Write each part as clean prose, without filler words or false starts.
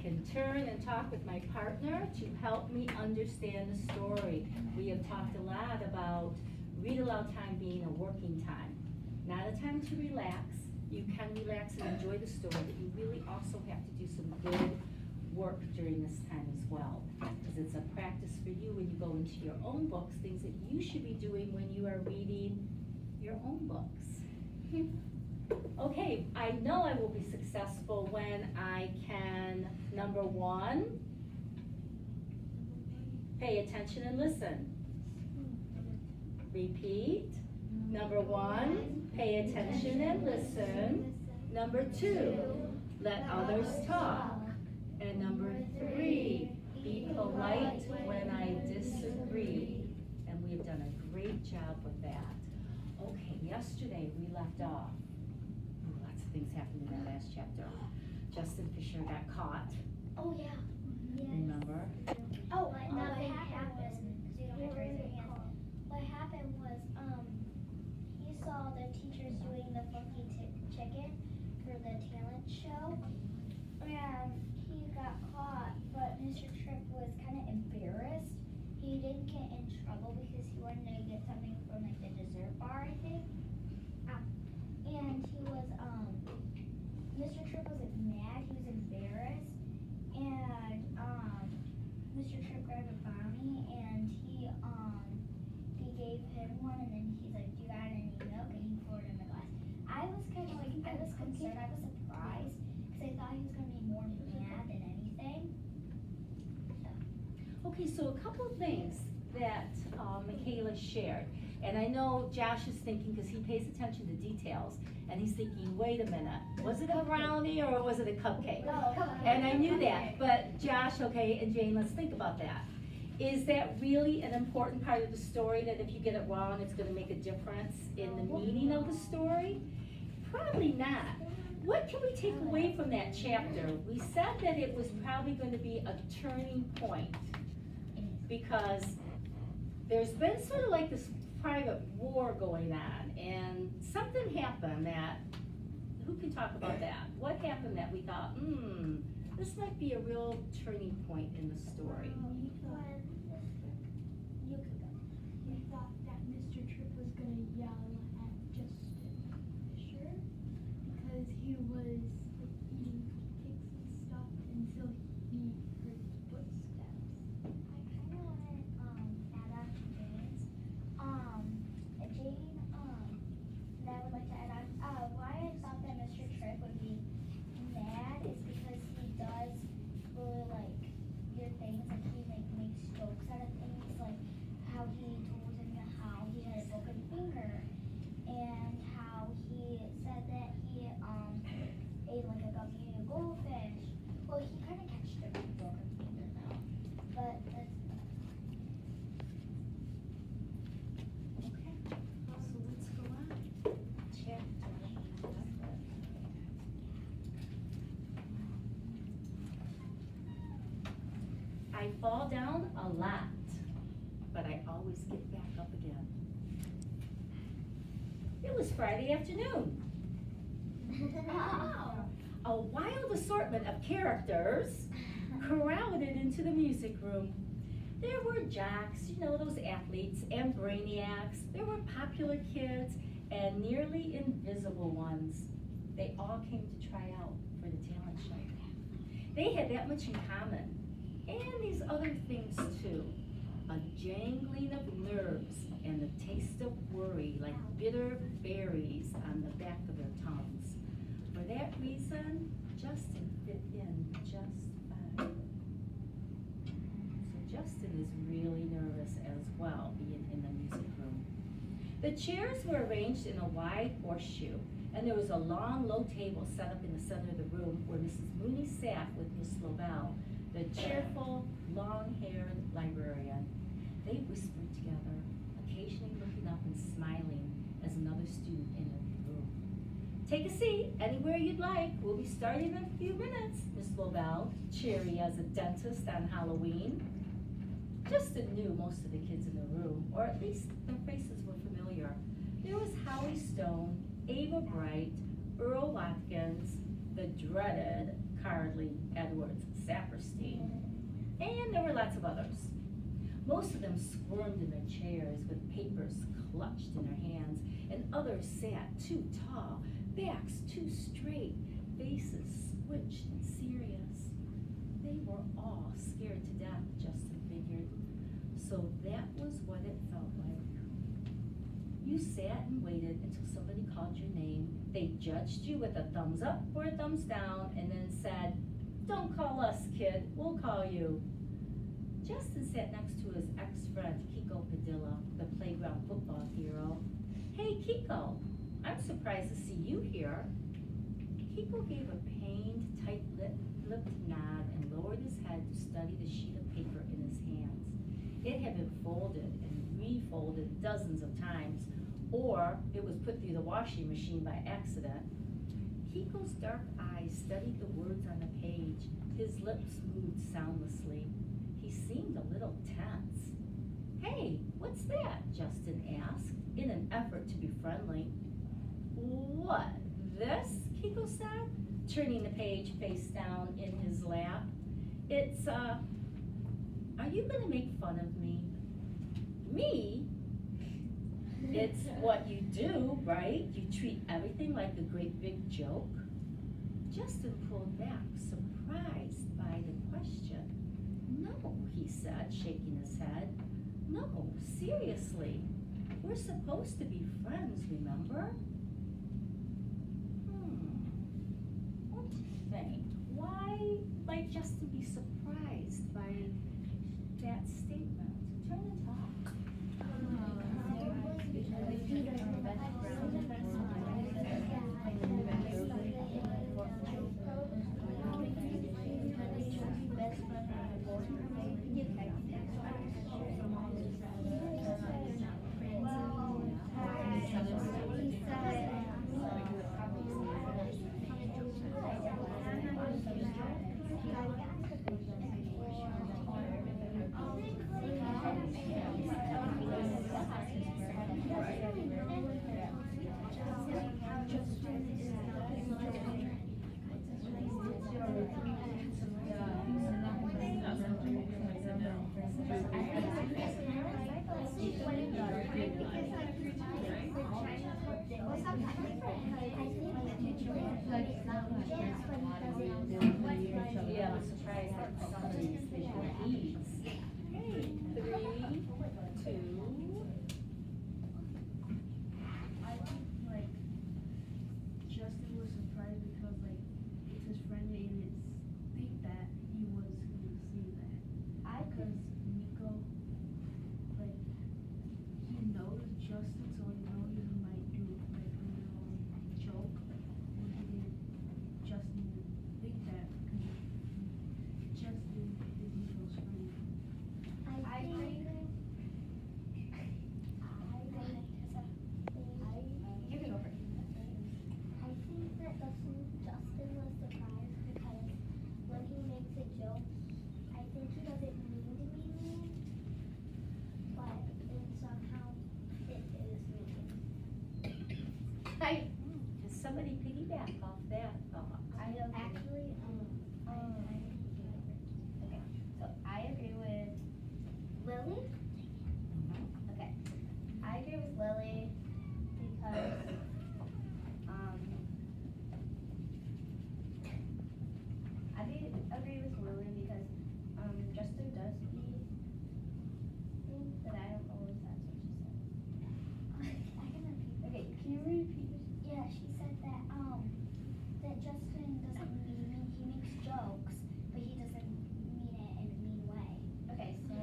can turn and talk with my partner to help me understand the story. We have talked a lot about read aloud time being a working time, not a time to relax. You can relax and enjoy the story, but you really also have to do some good work during this time as well, because it's a practice for you when you go into your own books, things that you should be doing when you are reading your own books. Okay, I know I will be successful when I can, number one, pay attention and listen. Repeat. Number one, pay attention and listen. Number two, let others talk. And number three, be polite when I disagree. And we have done a great job with that. Okay, yesterday we left off. Lots of things happened in that last chapter. Justin Fisher got caught. Oh yeah. Remember? Oh, nothing happened. What happened was, he saw the teachers doing the funky chicken for the talent show, and he got caught, but Mr. Tripp was kind of embarrassed. He didn't get in trouble because he wanted to get something from like the dessert bar, I think. And he was, Mr. Tripp wasn't mad, he was embarrassed, and, Mr. Tripp grabbed a brownie, and he gave him one, and then he's like, "Do you got any milk?" And he poured it in the glass. I was kind of like, I was concerned, I was surprised, because I thought he was going to be more mad than anything. Okay, so a couple of things that Michaela shared. And I know Josh is thinking, because he pays attention to details, and he's thinking, wait a minute, was it a brownie or was it a cupcake? And I knew that, but Josh, okay, and Jane, let's think about that. Is that really an important part of the story, that if you get it wrong, it's gonna make a difference in the meaning of the story? Probably not. What can we take away from that chapter? We said that it was probably going to be a turning point, because there's been sort of like this private war going on, and something happened that, who can talk about that? What happened that we thought, this might be a real turning point in the story? We thought that Mr. Tripp was going to yell at Justin Fisher because he was like, eating cupcakes and stuff until he heard footsteps. I kind of want to add on to Jane's. Jane, that I would like to add on. Why I thought that Mr. Tripp would be mad is because he does really like weird things, like he like makes jokes out of things, like how he told him how he had a broken finger, and how he said that he ate like a gummy and a goldfish. Well, he kind of catched a broken finger now, but that's. Okay, so let's go on. I fall down a lot, but I always get back up again. It was Friday afternoon. A wild assortment of characters crowded into the music room. There were jocks, you know, those athletes, and brainiacs. There were popular kids and nearly invisible ones. They all came to try out for the talent show. They had that much in common, and these other things too. A jangling of nerves and the taste of worry, like bitter berries on the back of their tongues. For that reason, Justin fit in just fine. So Justin is really nervous as well, being in the music room. The chairs were arranged in a wide horseshoe, and there was a long, low table set up in the center of the room where Mrs. Mooney sat with Miss Lobel, the cheerful, long-haired librarian. They whispered together, occasionally looking up and smiling as another student entered the room. "Take a seat anywhere you'd like. We'll be starting in a few minutes," Miss Lobel, cheery as a dentist on Halloween. Justin knew most of the kids in the room, or at least their faces were familiar. There was Howie Stone, Ava Bright, Earl Watkins, the dreaded Carly, Edwards, Saperstein, and there were lots of others. Most of them squirmed in their chairs with papers clutched in their hands, and others sat too tall, backs too straight, faces switched and serious. They were all scared to death, Justin figured. So that was what it felt like. You sat and waited until somebody called your name. They judged you with a thumbs up or a thumbs down, and then said, "Don't call us, kid, we'll call you." Justin sat next to his ex-friend, Kiko Padilla, the playground football hero. "Hey, Kiko, I'm surprised to see you here." Kiko gave a pained, tight-lipped nod and lowered his head to study the sheet of paper in his hands. It had been folded and refolded dozens of times, or it was put through the washing machine by accident. Kiko's dark eyes studied the words on the page. His lips moved soundlessly. He seemed a little tense. "Hey, what's that?" Justin asked, in an effort to be friendly. "What, this?" Kiko said, turning the page face down in his lap. "It's, are you gonna make fun of me?" "Me? It's what you do, right? You treat everything like a great big joke." Justin pulled back, surprised by the question. "No," he said, shaking his head. "No, seriously. We're supposed to be friends, remember?" What do you think? Why might Justin be surprised by that statement? Turn and talk. Yeah, I'm surprised that somebody's thinking he's. Hey, 3, 2. I think like Justin was surprised because like it's his friend and it's think that he was gonna say that. Because Nico like he knows Justin, so he knows he might do like a little joke. And he did Justin think that because Justin is Nico's friend. I think that Justin was surprised because when he makes a joke, I think he doesn't mean to be mean, but somehow it is mean. Can somebody piggyback off that thought? Actually, Okay, so I agree with Lily? Okay, I agree with Lily because I agree with Lily because Justin does be mean, but I don't know if that's what she said. I can repeat. Okay, can you repeat? Yeah, she said that that Justin doesn't mean he makes jokes, but he doesn't mean it in a mean way. Okay, so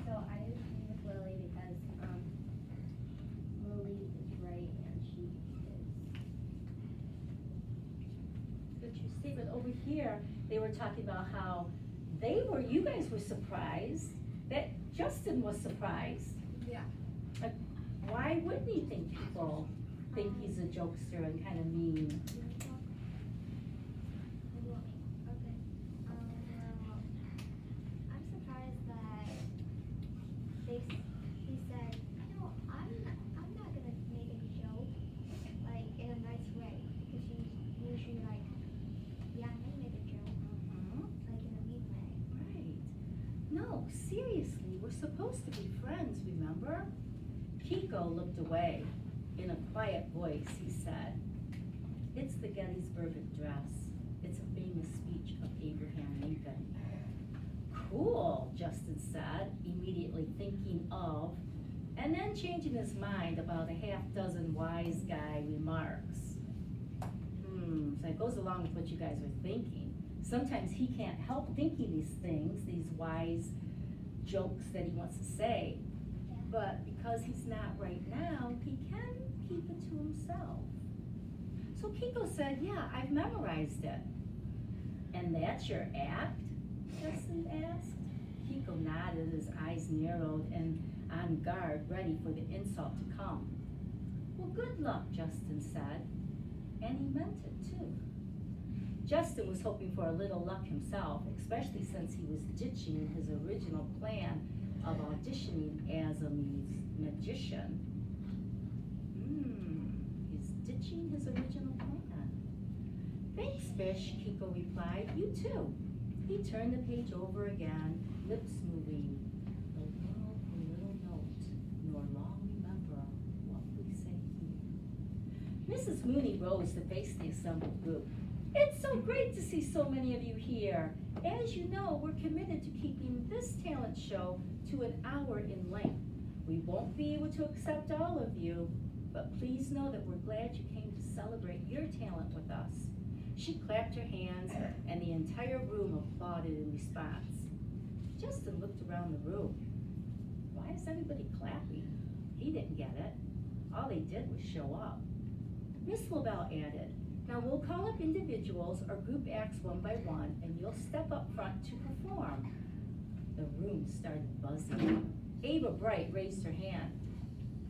so I agree with Lily because Lily is right and she is. But you see, but over here, they were talking about how you guys were surprised that Justin was surprised. Yeah. Like, why wouldn't he think people think he's a jokester and kind of mean? Okay. I'm surprised that he said, no, I'm not gonna make a joke like in a nice way because he's usually seriously, we're supposed to be friends, remember? Kiko looked away. In a quiet voice, he said, "It's the Gettysburg Address. It's a famous speech of Abraham Lincoln." "Cool," Justin said, immediately thinking of, and then changing his mind about a half dozen wise guy remarks. So it goes along with what you guys are thinking. Sometimes he can't help thinking these things, these wise jokes that he wants to say, but because he's not right now, he can keep it to himself. So Kiko said, "Yeah, I've memorized it." "And that's your act?" Justin asked. Kiko nodded, his eyes narrowed and on guard, ready for the insult to come. "Well, good luck," Justin said, and he meant it too. Justin was hoping for a little luck himself, especially since he was ditching his original plan of auditioning as a magician. He's ditching his original plan. "Thanks, Fish," Kiko replied. "You too." He turned the page over again, lips moving. "The world a little note, nor long remember what we say here." Mrs. Mooney rose to face the assembled group. "It's so great to see so many of you here. As you know, we're committed to keeping this talent show to an hour in length. We won't be able to accept all of you, but please know that we're glad you came to celebrate your talent with us." She clapped her hands, and the entire room applauded in response. Justin looked around the room. Why is everybody clapping? He didn't get it. All they did was show up. Miss LaBelle added, "Now we'll call up individuals or group acts one by one, and you'll step up front to perform." The room started buzzing. Ava Bright raised her hand.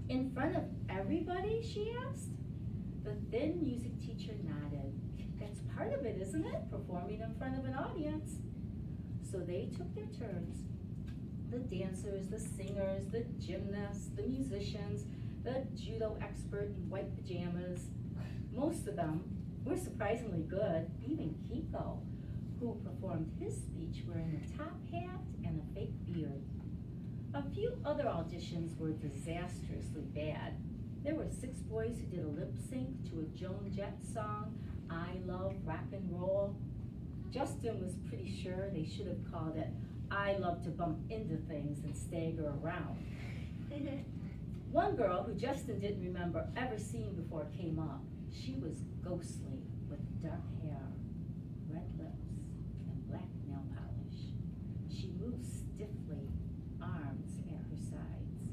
"In front of everybody?" she asked. The thin music teacher nodded. "That's part of it, isn't it? Performing in front of an audience." So they took their turns. The dancers, the singers, the gymnasts, the musicians, the judo expert in white pajamas. Most of them were surprisingly good, even Kiko, who performed his speech wearing a top hat and a fake beard. A few other auditions were disastrously bad. There were 6 boys who did a lip sync to a Joan Jett song, "I Love Rock and Roll." Justin was pretty sure they should have called it "I Love to Bump Into Things and Stagger Around." One girl who Justin didn't remember ever seeing before came up. She was ghostly with dark hair, red lips, and black nail polish. She moved stiffly, arms at her sides,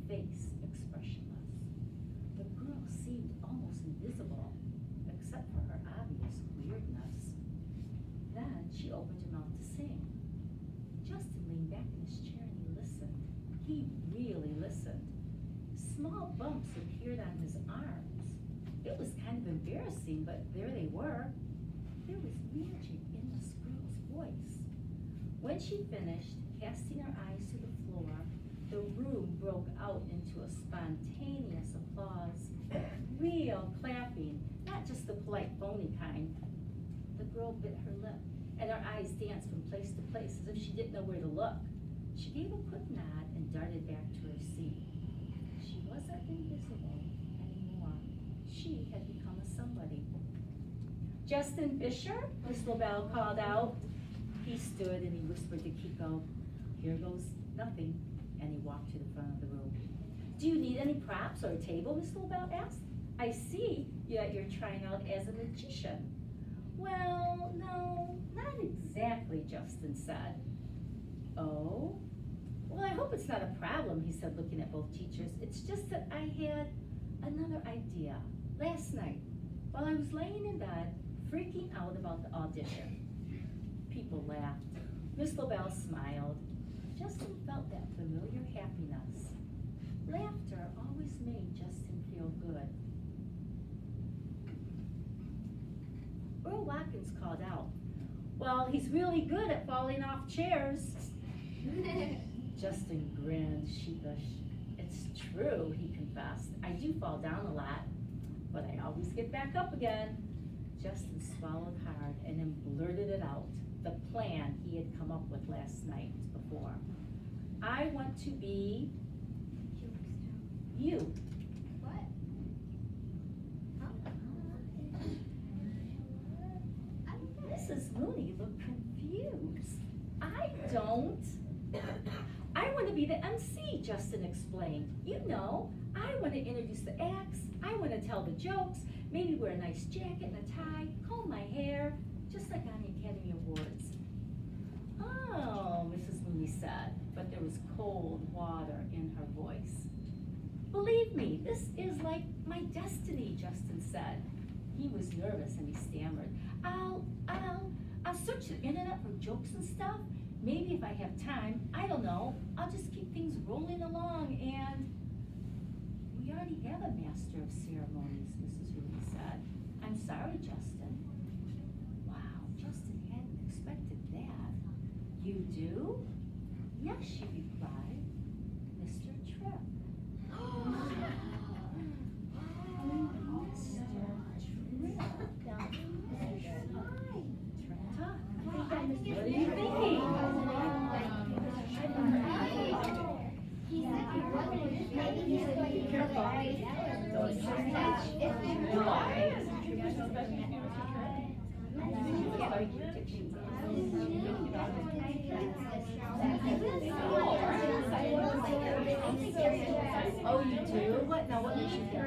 face expressionless. The girl seemed almost invisible, except for her obvious weirdness. Then she opened her mouth to sing. Justin leaned back in his chair and he listened. He really listened. Small bumps appeared on his arms. It was kind of embarrassing, but there they were. There was magic in this girl's voice. When she finished, casting her eyes to the floor, the room broke out into a spontaneous applause. Real clapping, not just the polite phony kind. The girl bit her lip, and her eyes danced from place to place as if she didn't know where to look. She gave a quick nod and darted back to her seat. She wasn't invisible anymore. She had become a somebody. "Justin Fisher?" Miss LaBelle called out. He stood and he whispered to Kiko, "Here goes nothing," and he walked to the front of the room. "Do you need any props or a table?" Miss LaBelle asked. "I see that you're trying out as a magician." "Well, no, not exactly," Justin said. "Oh? Well, I hope it's not a problem," he said, looking at both teachers. "It's just that I had another idea. Last night, while I was laying in bed, freaking out about the audition." People laughed. Miss LaBelle smiled. Justin felt that familiar happiness. Laughter always made Justin feel good. Earl Watkins called out, "Well, he's really good at falling off chairs." Justin grinned, sheepish. "It's true," he confessed. "I do fall down a lot, but I always get back up again." Justin swallowed hard and then blurted it out. the plan he had come up with last night before. I want to be you. What? Mrs. Mooney looked confused. I don't. I want to be the MC, Justin explained. You know, I want to introduce the acts, I want to tell the jokes, maybe wear a nice jacket and a tie, comb my hair, just like on the Academy Awards. Oh, Mrs. Mooney said, but there was cold water in her voice. Believe me, this is like my destiny, Justin said. He was nervous and he stammered. I'll search the internet for jokes and stuff. Maybe if I have time, I don't know, I'll just keep things rolling along and we already have a master of ceremonies, Mrs. Rooney said. I'm sorry, Justin. Wow, Justin hadn't expected that. You do? Yes, she replied. Mr. Tripp. What are you thinking? Oh, you do? What? Now, what makes you think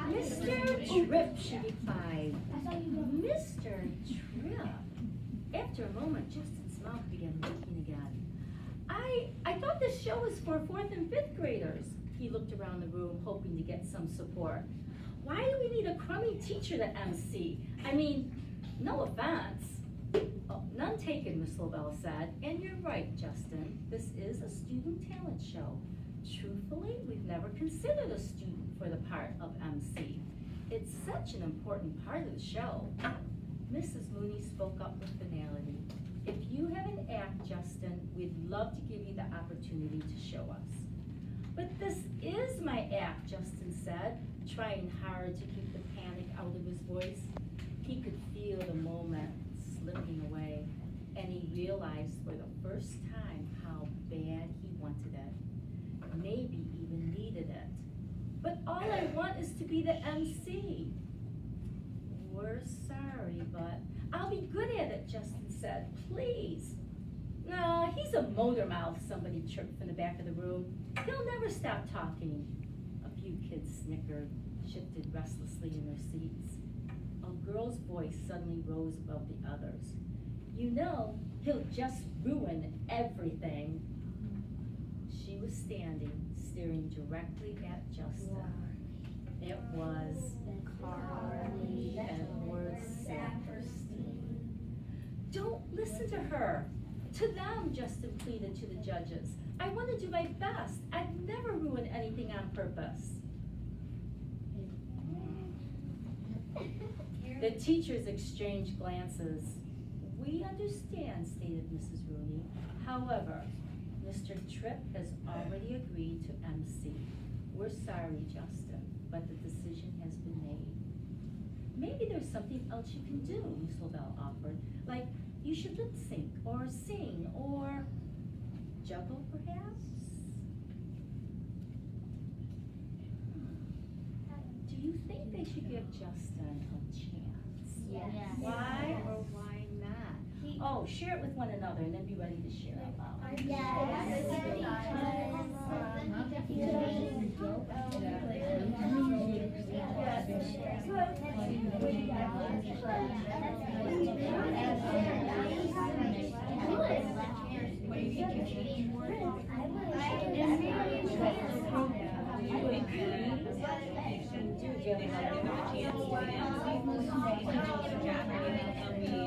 Mr. Tripp, she replied. Mr. Tripp. After a moment, Justin's mouth began working again. I thought this show was for 4th and 5th graders. He looked around the room, hoping to get some support. Why do we need a crummy teacher to MC? I mean, no offense. Oh, none taken, Miss Lobel said. And you're right, Justin. This is a student talent show. Truthfully, we've never considered a student for the part of MC. It's such an important part of the show. Mrs. Mooney spoke up with finality. If you have an act, Justin, we'd love to give you the opportunity to show us. But this is my act, Justin said, trying hard to keep the panic out of his voice. He could feel the moment slipping away, and he realized for the first time how bad he wanted it, maybe even needed it. But all I want is to be the MC. We're sorry, but I'll be good at it, Justin said. Please. Nah, he's a motor mouth, somebody chirped from the back of the room. He'll never stop talking. A few kids snickered, shifted restlessly in their seats. A girl's voice suddenly rose above the others. You know, he'll just ruin everything. She was standing, staring directly at Justin. It was Carly Edwards Saperstein. Don't listen to her. To them, Justin pleaded to the judges. I want to do my best. I'd never ruin anything on purpose. The teachers exchanged glances. We understand, stated Mrs. Rooney. However, Mr. Tripp has already agreed to MC. We're sorry, Justin, but the decision has been made. Maybe there's something else you can do, Miss Lavelle offered. Like, you should lip sync, or sing, or juggle, perhaps? Do you think they should give Justin a chance? Yes. Why or why not? Oh, No, share it with one another and then be ready to share out loud.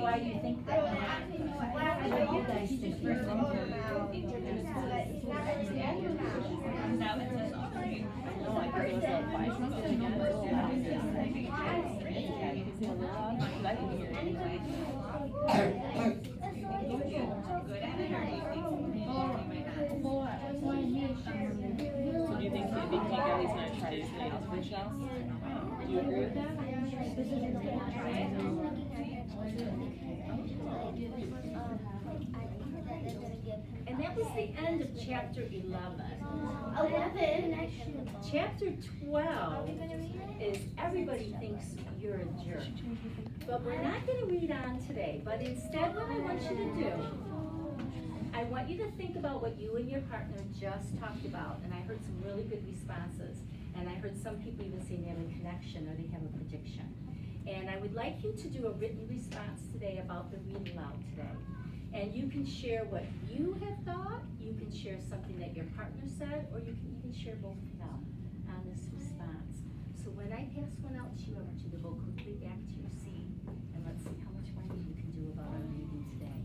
Why do you think that? What do you guys think? So do you think Kelly's gonna try to do something else for Michelle? Do you agree with that? And that was the end of chapter 11. Chapter 12 is everybody thinks you're a jerk. But we're not going to read on today, but instead what I want you to do, I want you to think about what you and your partner just talked about, and I heard some really good responses, and I heard some people even say they have a connection or they have a prediction. And I would like you to do a written response today about the read aloud today. And you can share what you have thought, you can share something that your partner said, or you can even share both of them on this response. So when I pass one out to you, I want you to go quickly back to your seat, and let's see how much writing you can do about our reading today.